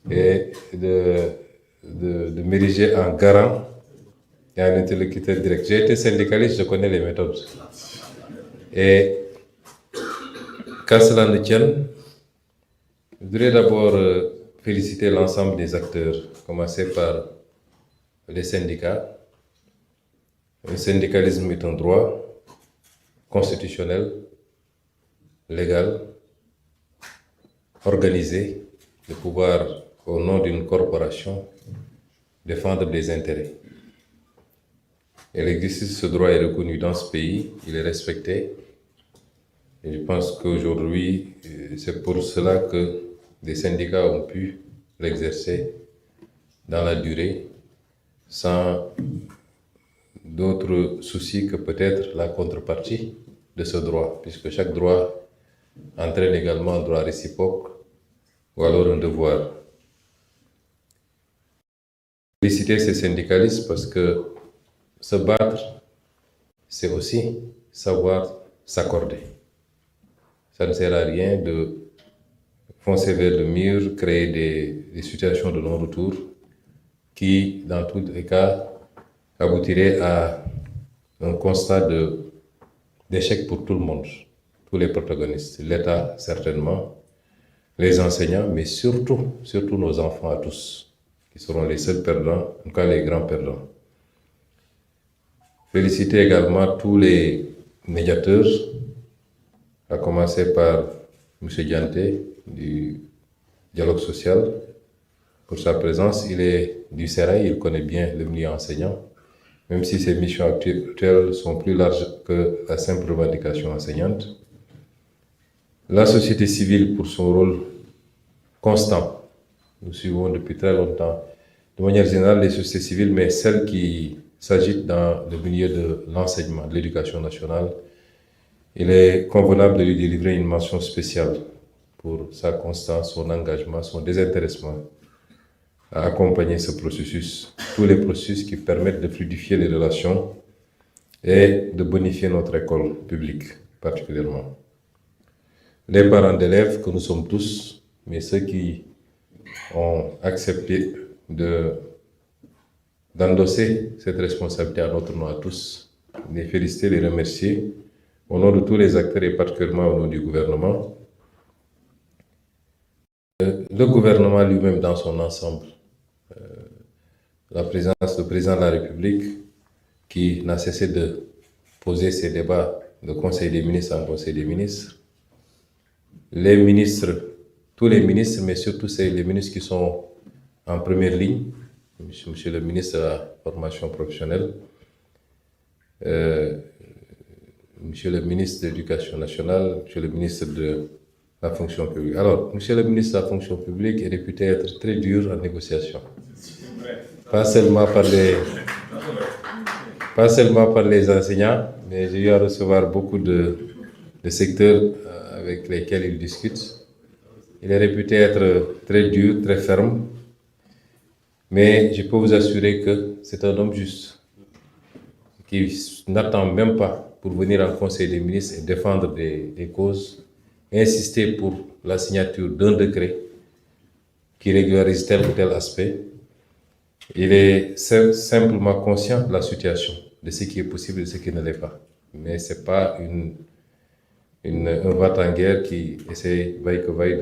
et de m'ériger en garant et un interlocuteur direct. J'ai été syndicaliste, je connais les méthodes. Et qu'à cela ne tienne, je voudrais d'abord féliciter l'ensemble des acteurs, commencer par les syndicats. Le syndicalisme est un droit constitutionnel, légal, organisé, de pouvoir, au nom d'une corporation, défendre des intérêts. Et l'exercice de ce droit est reconnu dans ce pays, il est respecté. Et je pense qu'aujourd'hui, c'est pour cela que des syndicats ont pu l'exercer dans la durée, sans d'autres soucis que peut-être la contrepartie de ce droit, puisque chaque droit entraîne également un droit réciproque ou alors un devoir. Féliciter ces syndicalistes parce que se battre, c'est aussi savoir s'accorder. Ça ne sert à rien de foncer vers le mur, créer des situations de non-retour qui, dans tous les cas, aboutiraient à un constat d'échec pour tout le monde, tous les protagonistes, l'État certainement, les enseignants, mais surtout nos enfants à tous, qui seront les seuls perdants, en tout cas les grands perdants. Féliciter également tous les médiateurs, à commencer par M. Dianté du dialogue social, pour sa présence. Il est du Serail, il connaît bien le milieu enseignant, même si ses missions actuelles sont plus larges que la simple revendication enseignante. La société civile pour son rôle constant. Nous suivons depuis très longtemps, de manière générale, les sociétés civiles, mais celles qui s'agitent dans le milieu de l'enseignement, de l'éducation nationale. Il est convenable de lui délivrer une mention spéciale pour sa constance, son engagement, son désintéressement à accompagner ce processus, tous les processus qui permettent de fluidifier les relations et de bonifier notre école publique particulièrement. Les parents d'élèves que nous sommes tous, mais ceux qui ont accepté d'endosser cette responsabilité à notre nom à tous, les féliciter, les remercier au nom de tous les acteurs et particulièrement au nom du gouvernement. Le gouvernement lui-même dans son ensemble, le président de la République qui n'a cessé de poser ses débats de Conseil des ministres en Conseil des ministres, les ministres, tous les ministres, mais surtout les ministres qui sont en première ligne, monsieur le ministre de la formation professionnelle, monsieur le ministre de l'Éducation nationale, monsieur le ministre de la fonction publique. Alors, monsieur le ministre de la fonction publique est réputé être très dur en négociation. Pas seulement par les enseignants, mais j'ai eu à recevoir beaucoup de secteurs avec lesquels il discute. Il est réputé être très dur, très ferme, mais je peux vous assurer que c'est un homme juste, qui n'attend même pas pour venir en Conseil des ministres et défendre des causes, insister pour la signature d'un décret qui régularise tel ou tel aspect. Il est simplement conscient de la situation, de ce qui est possible et de ce qui ne l'est pas. Mais ce n'est pas un va-t-en-guerre qui essaie, vaille que vaille,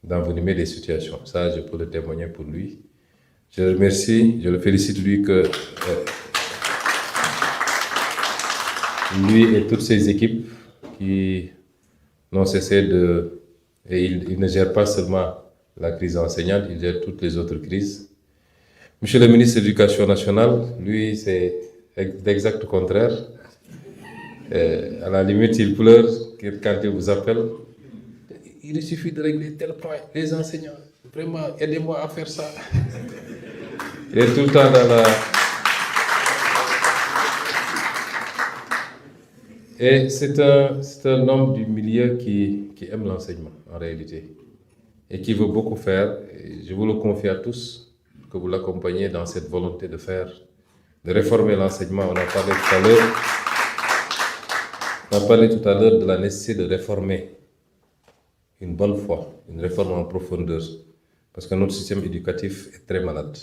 d'envenimer des situations. Ça, je peux le témoigner pour lui. Je le remercie, je le félicite, lui et toutes ses équipes qui n'ont cessé et il ne gère pas seulement la crise enseignante, il gère toutes les autres crises. Monsieur le ministre de l'Éducation nationale, lui, c'est l'exact contraire. À la limite, il pleure quand il vous appelle. Il suffit de régler tel point. Les enseignants, vraiment, aidez-moi à faire ça. Il est tout le temps dans la... Et c'est un homme du milieu qui aime l'enseignement, en réalité, et qui veut beaucoup faire. Et je vous le confie à tous, que vous l'accompagnez dans cette volonté de réformer l'enseignement. On a parlé tout à l'heure de la nécessité de réformer une bonne fois, une réforme en profondeur parce que notre système éducatif est très malade.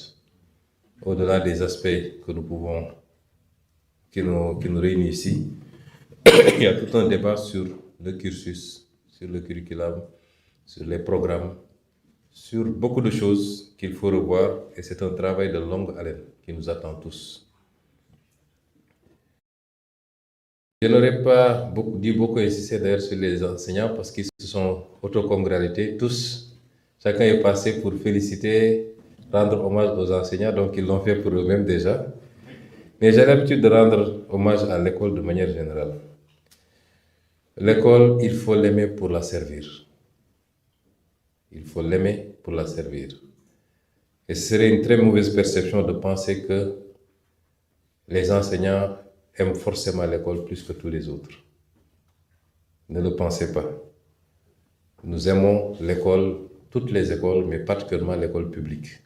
Au-delà des aspects que nous pouvons, qui nous réunissent ici, il y a tout un débat sur le cursus, sur le curriculum, sur les programmes, sur beaucoup de choses qu'il faut revoir, et c'est un travail de longue haleine qui nous attend tous. Je n'aurais pas dû beaucoup insister d'ailleurs sur les enseignants parce qu'ils se sont autocongratulités tous. Chacun est passé pour féliciter, rendre hommage aux enseignants, donc ils l'ont fait pour eux-mêmes déjà. Mais j'ai l'habitude de rendre hommage à l'école de manière générale. L'école, il faut l'aimer pour la servir. Il faut l'aimer pour la servir. Et ce serait une très mauvaise perception de penser que les enseignants aiment forcément l'école plus que tous les autres. Ne le pensez pas. Nous aimons l'école, toutes les écoles, mais particulièrement l'école publique,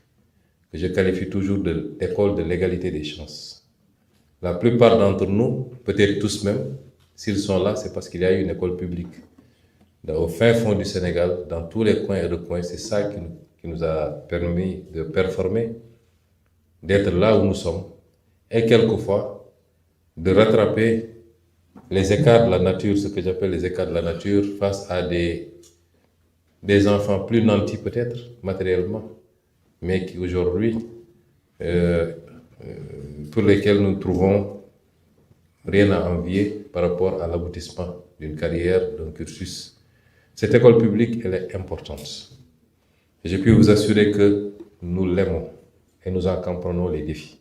que je qualifie toujours d'école de l'égalité des chances. La plupart d'entre nous, peut-être tous même, s'ils sont là, c'est parce qu'il y a une école publique. Au fin fond du Sénégal, dans tous les coins et recoins, c'est ça qui nous a permis de performer, d'être là où nous sommes, et quelquefois de rattraper les écarts de la nature, ce que j'appelle les écarts de la nature, face à des enfants plus nantis peut-être, matériellement, mais qui aujourd'hui, pour lesquels nous ne trouvons rien à envier par rapport à l'aboutissement d'une carrière, d'un cursus. Cette école publique, elle est importante. Et je puis vous assurer que nous l'aimons et nous en comprenons les défis.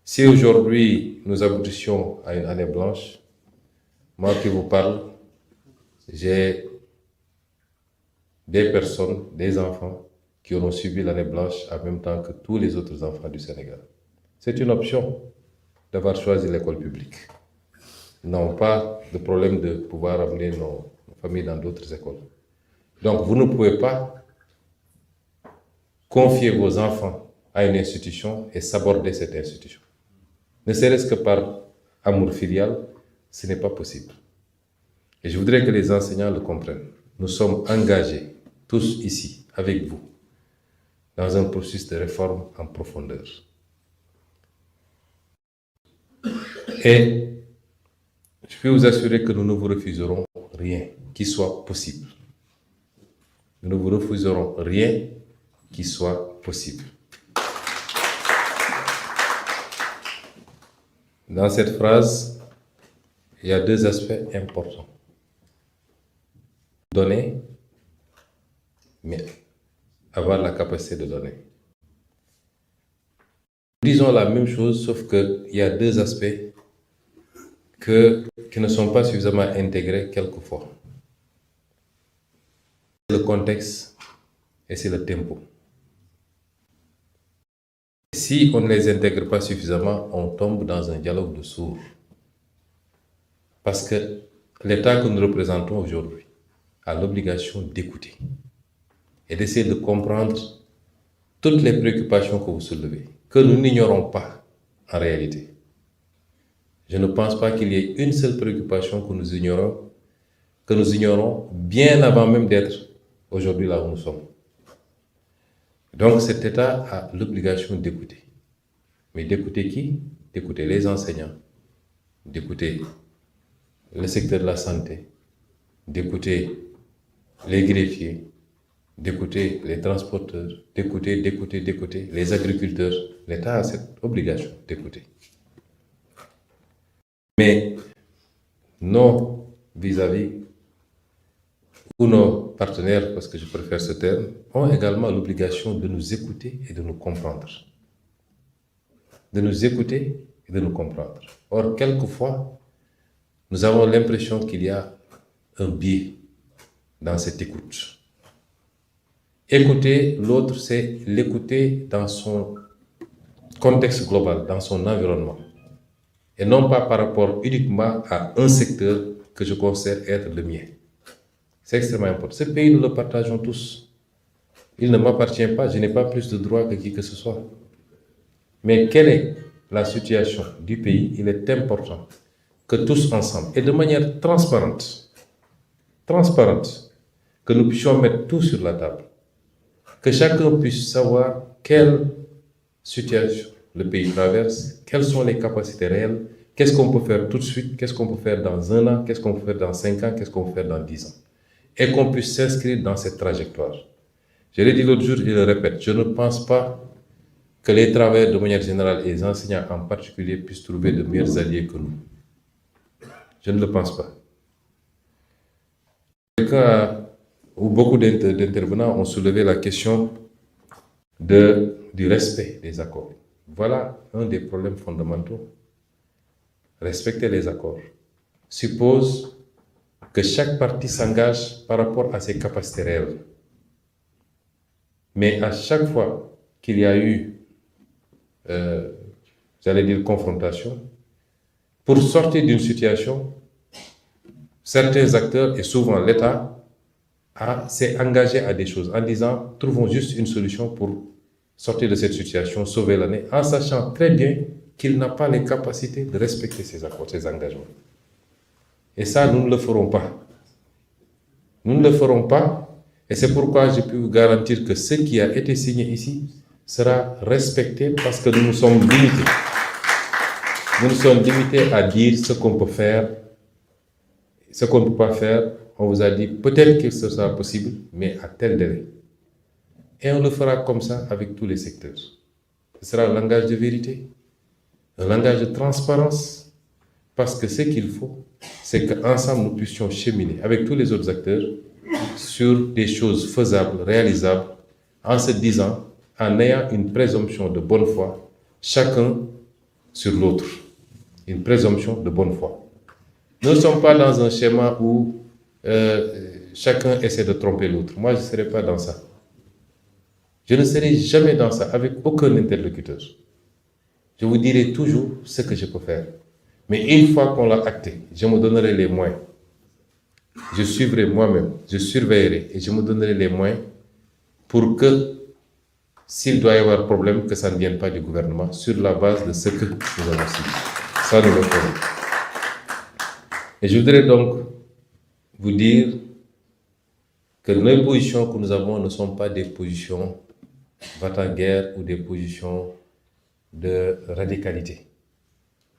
Si aujourd'hui nous aboutissions à une année blanche, moi qui vous parle, j'ai des personnes, des enfants qui auront suivi l'année blanche en même temps que tous les autres enfants du Sénégal. C'est une option d'avoir choisi l'école publique. Ils n'ont pas de problème de pouvoir amener nos familles dans d'autres écoles. Donc vous ne pouvez pas confier vos enfants à une institution et s'aborder cette institution. Ne serait-ce que par amour filial, ce n'est pas possible. Et je voudrais que les enseignants le comprennent. Nous sommes engagés, tous ici, avec vous, dans un processus de réforme en profondeur. Et je peux vous assurer que nous ne vous refuserons rien qui soit possible. Nous ne vous refuserons rien qui soit possible. Dans cette phrase, il y a deux aspects importants. Donner, mais avoir la capacité de donner. Nous disons la même chose, sauf qu'il y a deux aspects qui ne sont pas suffisamment intégrés quelquefois. C'est le contexte et c'est le tempo. Si on ne les intègre pas suffisamment, on tombe dans un dialogue de sourds. Parce que l'État que nous représentons aujourd'hui a l'obligation d'écouter et d'essayer de comprendre toutes les préoccupations que vous soulevez, que nous n'ignorons pas en réalité. Je ne pense pas qu'il y ait une seule préoccupation que nous ignorons bien avant même d'être aujourd'hui là où nous sommes. Donc cet État a l'obligation d'écouter. Mais d'écouter qui? D'écouter les enseignants, d'écouter le secteur de la santé, d'écouter les greffiers, d'écouter les transporteurs, d'écouter les agriculteurs. L'État a cette obligation d'écouter. Mais nos vis-à-vis ou nos partenaires, parce que je préfère ce terme, ont également l'obligation de nous écouter et de nous comprendre. De nous écouter et de nous comprendre. Or, quelquefois, nous avons l'impression qu'il y a un biais dans cette écoute. Écouter l'autre, c'est l'écouter dans son contexte global, dans son environnement. Et non pas par rapport uniquement à un secteur que je considère être le mien. C'est extrêmement important. Ce pays, nous le partageons tous. Il ne m'appartient pas, je n'ai pas plus de droits que qui que ce soit. Mais quelle est la situation du pays? Il est important que tous ensemble, et de manière transparente, que nous puissions mettre tout sur la table que chacun puisse savoir quelle situation le pays traverse, quelles sont les capacités réelles, qu'est-ce qu'on peut faire tout de suite, qu'est-ce qu'on peut faire dans 1 an, qu'est-ce qu'on peut faire dans 5 ans, qu'est-ce qu'on peut faire dans 10 ans. Et qu'on puisse s'inscrire dans cette trajectoire. Je l'ai dit l'autre jour, je le répète, je ne pense pas que les travailleurs de manière générale et les enseignants en particulier puissent trouver de meilleurs alliés que nous. Je ne le pense pas. Quelqu'un où beaucoup d'intervenants ont soulevé la question du respect des accords. Voilà un des problèmes fondamentaux. Respecter les accords suppose que chaque partie s'engage par rapport à ses capacités réelles. Mais à chaque fois qu'il y a eu, j'allais dire, confrontation, pour sortir d'une situation, certains acteurs, et souvent l'État, s'est engagé à des choses en disant, trouvons juste une solution pour sortir de cette situation, sauver l'année, en sachant très bien qu'il n'a pas les capacités de respecter ses accords, ses engagements. Et ça, nous ne le ferons pas. Nous ne le ferons pas, et c'est pourquoi je peux vous garantir que ce qui a été signé ici sera respecté parce que nous nous sommes limités. Nous nous sommes limités à dire ce qu'on peut faire, ce qu'on ne peut pas faire. On vous a dit peut-être que ce sera possible, mais à tel délai. Et on le fera comme ça avec tous les secteurs. Ce sera un langage de vérité, un langage de transparence, parce que ce qu'il faut, c'est qu'ensemble nous puissions cheminer avec tous les autres acteurs sur des choses faisables, réalisables, en se disant, en ayant une présomption de bonne foi, chacun sur l'autre. Une présomption de bonne foi. Nous ne sommes pas dans un schéma où chacun essaie de tromper l'autre. Moi, je ne serai pas dans ça. Je ne serai jamais dans ça avec aucun interlocuteur. Je vous dirai toujours ce que je peux faire. Mais une fois qu'on l'a acté, je me donnerai les moyens. Je suivrai moi-même, je surveillerai et je me donnerai les moyens pour que, s'il doit y avoir problème, que ça ne vienne pas du gouvernement sur la base de ce que nous avons signé. Ça, nous le ferons. Et je voudrais donc vous dire que les positions que nous avons ne sont pas des positions va-t-en-guerre ou des positions de radicalité.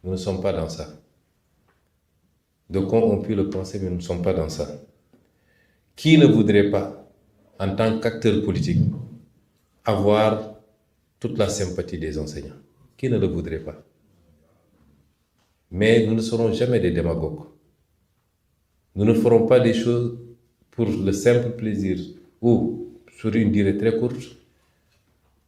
Nous ne sommes pas dans ça. Donc on peut le penser, mais nous ne sommes pas dans ça. Qui ne voudrait pas, en tant qu'acteur politique, avoir toute la sympathie des enseignants? Qui ne le voudrait pas? Mais nous ne serons jamais des démagogues. Nous ne ferons pas des choses pour le simple plaisir ou sur une durée très courte.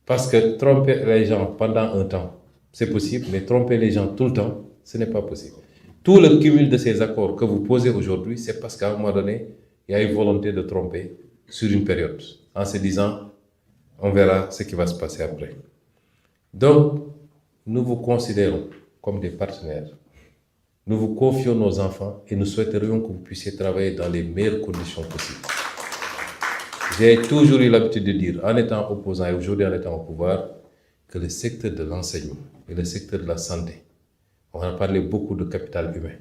Parce que tromper les gens pendant un temps, c'est possible, mais tromper les gens tout le temps, ce n'est pas possible. Tout le cumul de ces accords que vous posez aujourd'hui, c'est parce qu'à un moment donné, il y a une volonté de tromper sur une période, en se disant, on verra ce qui va se passer après. Donc, nous vous considérons comme des partenaires. Nous vous confions nos enfants et nous souhaiterions que vous puissiez travailler dans les meilleures conditions possibles. J'ai toujours eu l'habitude de dire, en étant opposant et aujourd'hui en étant au pouvoir, que le secteur de l'enseignement et le secteur de la santé, on a parlé beaucoup de capital humain.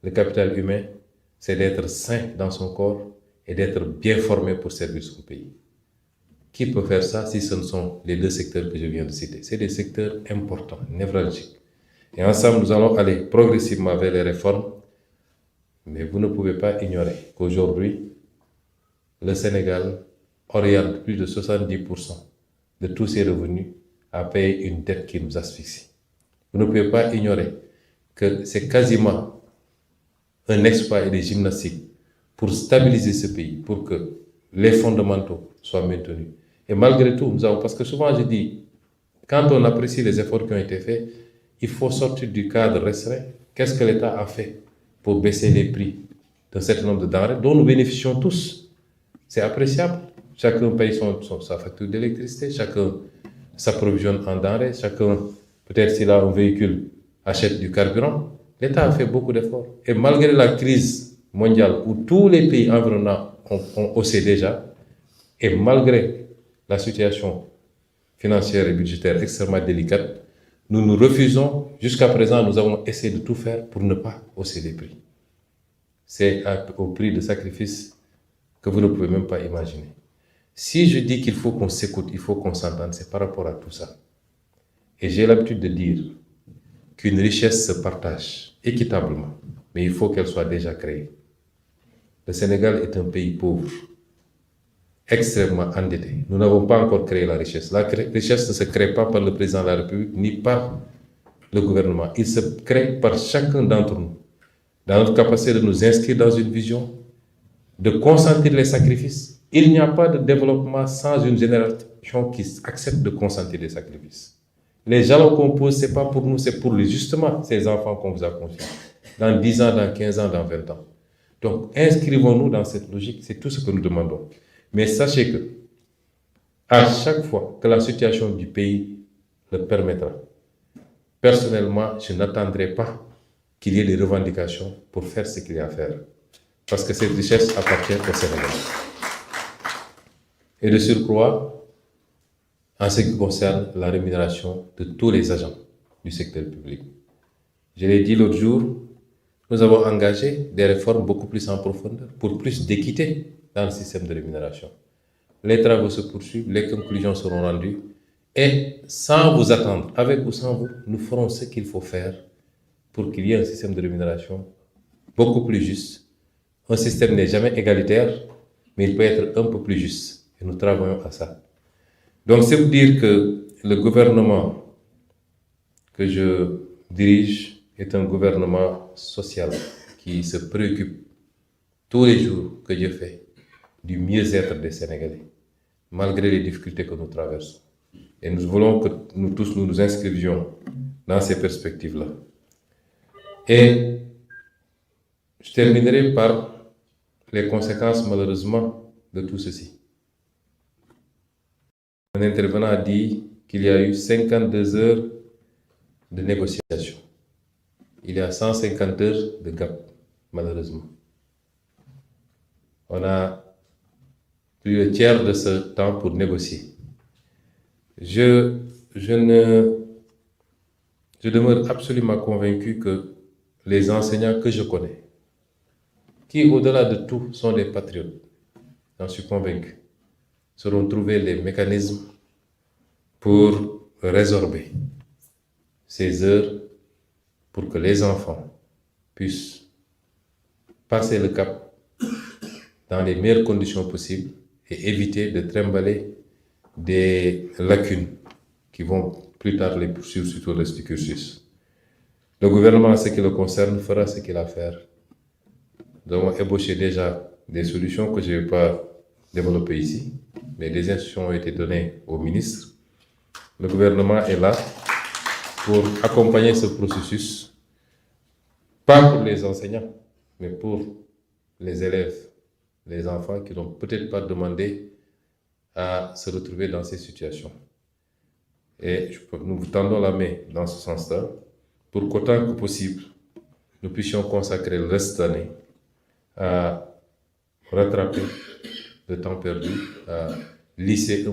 Le capital humain, c'est d'être sain dans son corps et d'être bien formé pour servir son pays. Qui peut faire ça si ce ne sont les deux secteurs que je viens de citer? C'est des secteurs importants, névralgiques. Et ensemble, nous allons aller progressivement vers les réformes, mais vous ne pouvez pas ignorer qu'aujourd'hui, le Sénégal oriente plus de 70% de tous ses revenus à payer une dette qui nous asphyxie. Vous ne pouvez pas ignorer que c'est quasiment un exploit et des gymnastiques pour stabiliser ce pays, pour que les fondamentaux soient maintenus. Et malgré tout, nous avons, parce que souvent je dis, quand on apprécie les efforts qui ont été faits, il faut sortir du cadre restreint. Qu'est-ce que l'État a fait pour baisser les prix d'un certain nombre de denrées dont nous bénéficions tous? C'est appréciable. Chacun paye sa facture d'électricité, chacun s'approvisionne en denrées, chacun, peut-être s'il a un véhicule, achète du carburant. L'État a fait beaucoup d'efforts. Et malgré la crise mondiale où tous les pays environnants ont haussé déjà, et malgré la situation financière et budgétaire extrêmement délicate, nous nous refusons, jusqu'à présent, nous avons essayé de tout faire pour ne pas hausser les prix. C'est au prix de sacrifices que vous ne pouvez même pas imaginer. Si je dis qu'il faut qu'on s'écoute, il faut qu'on s'entende, c'est par rapport à tout ça. Et j'ai l'habitude de dire qu'une richesse se partage équitablement, mais il faut qu'elle soit déjà créée. Le Sénégal est un pays pauvre, extrêmement endetté. Nous n'avons pas encore créé la richesse. La richesse ne se crée pas par le président de la République ni par le gouvernement. Il se crée par chacun d'entre nous, dans notre capacité de nous inscrire dans une vision, de consentir les sacrifices. Il n'y a pas de développement sans une génération qui accepte de consentir les sacrifices. Les jalons qu'on pose, ce n'est pas pour nous, c'est pour justement ces enfants qu'on vous a confiés. Dans 10 ans, dans 15 ans, dans 20 ans. Donc, inscrivons-nous dans cette logique, c'est tout ce que nous demandons. Mais sachez que, à chaque fois que la situation du pays le permettra, personnellement, je n'attendrai pas qu'il y ait des revendications pour faire ce qu'il y a à faire. Parce que cette richesse appartient au Sénégal. Et de surcroît, en ce qui concerne la rémunération de tous les agents du secteur public. Je l'ai dit l'autre jour, nous avons engagé des réformes beaucoup plus en profondeur pour plus d'équité dans le système de rémunération. Les travaux se poursuivent, les conclusions seront rendues et sans vous attendre, avec ou sans vous, nous ferons ce qu'il faut faire pour qu'il y ait un système de rémunération beaucoup plus juste. Un système n'est jamais égalitaire, mais il peut être un peu plus juste et nous travaillons à ça. Donc c'est pour dire que le gouvernement que je dirige est un gouvernement social qui se préoccupe tous les jours que Dieu fait du mieux-être des Sénégalais, malgré les difficultés que nous traversons. Et nous voulons que nous tous nous inscrivions dans ces perspectives-là. Et je terminerai par les conséquences malheureusement de tout ceci. Un intervenant a dit qu'il y a eu 52 heures de négociation. Il y a 150 heures de gap, malheureusement. On a plus le tiers de ce temps pour négocier. Je demeure absolument convaincu que les enseignants que je connais, qui au-delà de tout sont des patriotes, j'en suis convaincu, sauront trouver les mécanismes pour résorber ces heures pour que les enfants puissent passer le cap dans les meilleures conditions possibles et éviter de trimballer des lacunes qui vont plus tard les poursuivre sur tout le reste du cursus. Le gouvernement, en ce qui le concerne, fera ce qu'il a à faire. Nous avons ébauché déjà des solutions que je ne vais pas développer ici, mais des instructions ont été données au ministre. Le gouvernement est là pour accompagner ce processus, pas pour les enseignants, mais pour les élèves, les enfants qui n'ont peut-être pas demandé à se retrouver dans ces situations. Et nous vous tendons la main dans ce sens-là, pour qu'autant que possible, nous puissions consacrer le reste de l'année à rattraper le temps perdu, à lisser un peu